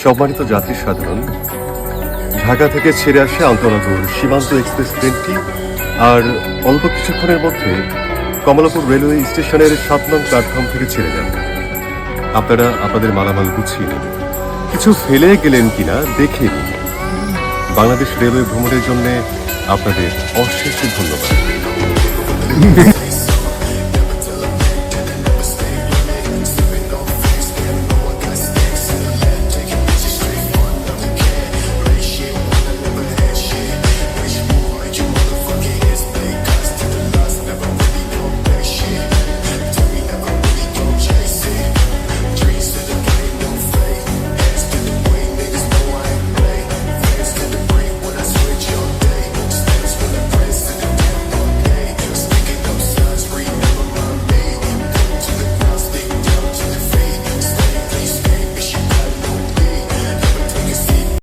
সম্মানিত যাত্রী সাধারণ, ঢাকা থেকে ছেড়ে আসে আন্তনগর সীমান্ত এক্সপ্রেস ট্রেনটি আর অল্প কিছুক্ষণের মধ্যে কমলাপুর রেলওয়ে স্টেশনের 7 নং প্ল্যাটফর্ম থেকে ছেড়ে যাবে। আপনারা আপনাদের মালামাল গুছিয়ে নিন, কিছু ফেলে গেলেন কিনা দেখে নিন। বাংলাদেশ রেলওয়ে ভ্রমণের জন্য আপনাদের অশেষ ধন্যবাদ।